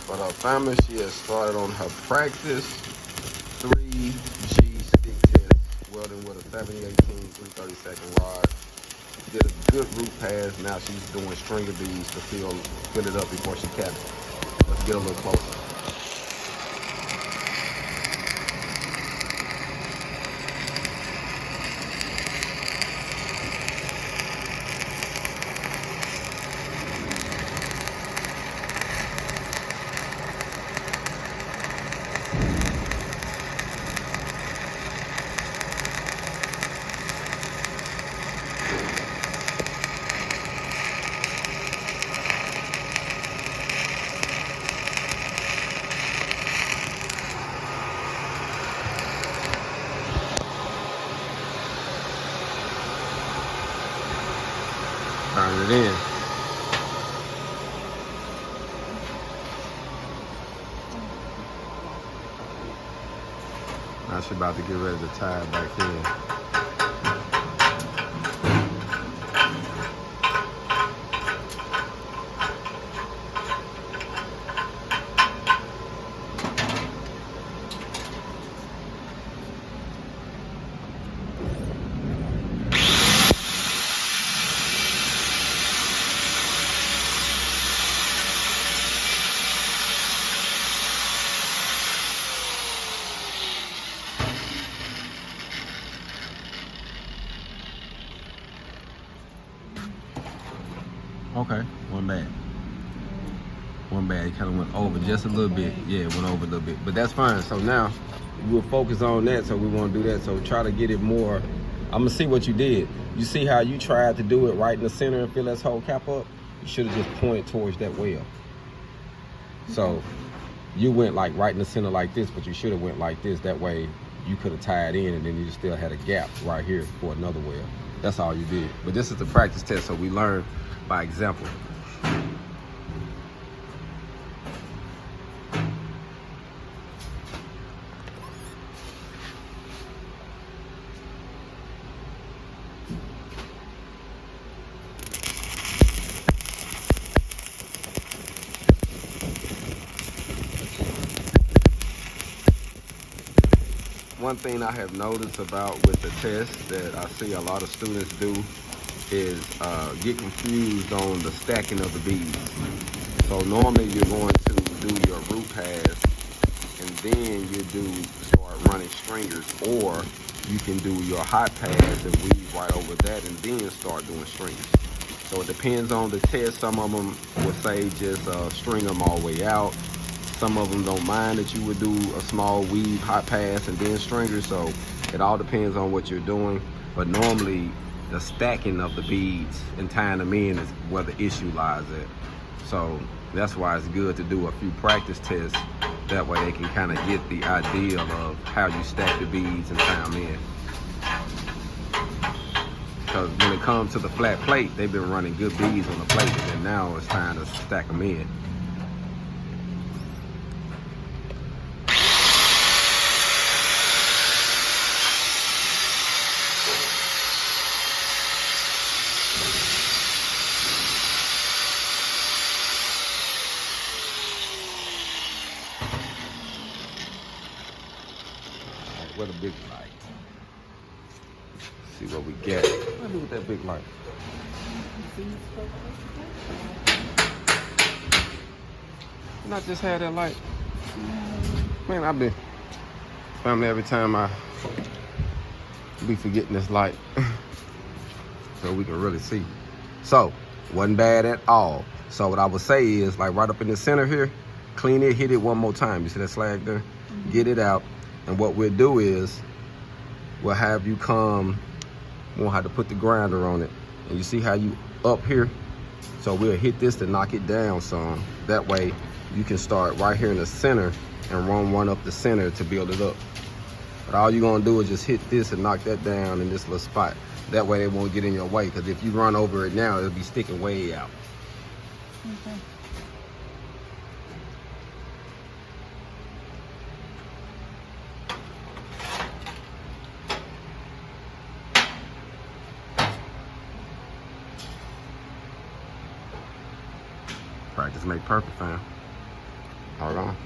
But family, she has started on her practice 3G stick test, welding with a 7018 332nd rod. Did a good root pass. Now she's doing stringer beads to fill it up before she caps it. Let's get a little closer. Turn it in. Now she's about to get ready to tie it back in. Okay, one bad. It kind of went over just a little bit. Yeah, it went over a little bit, but that's fine. So now we'll focus on that. So we want to do that. So try to get it more. I'm gonna see what you did. You see how you tried to do it right in the center and fill that whole cap up? You should have just pointed towards that well. So you went like right in the center like this, but you should have went like this. That way you could have tied in and then you still had a gap right here for another well. That's all you did. But this is the practice test, so we learn by example. One thing I have noticed about with the test that I see a lot of students do is get confused on the stacking of the beads. So normally you're going to do your root pass and then you start running stringers, or you can do your hot pass and weave right over that and then start doing stringers. So it depends on the test. Some of them will say just string them all the way out. Some of them don't mind that you would do a small weave, hot pass, and then stringers. So it all depends on what you're doing. But normally the stacking of the beads and tying them in is where the issue lies at. So that's why it's good to do a few practice tests. That way they can kind of get the idea of how you stack the beads and tie them in. Because when it comes to the flat plate, they've been running good beads on the plate, and now it's time to stack them in. What a big light. See what we get. What do I do with that big light? Not just had that light. Man, I've been family every time I be forgetting this light. So we can really see. So, wasn't bad at all. So what I would say is, like right up in the center here, clean it, hit it one more time. You see that slag there? Get it out. And what we'll do is, we'll have you come, we'll have to put the grinder on it. And you see how you up here? So we'll hit this to knock it down some. That way you can start right here in the center and run one up the center to build it up. But all you're gonna do is just hit this and knock that down in this little spot. That way it won't get in your way, because if you run over it now, it'll be sticking way out. Okay. Practice make perfect, fam. Hold on.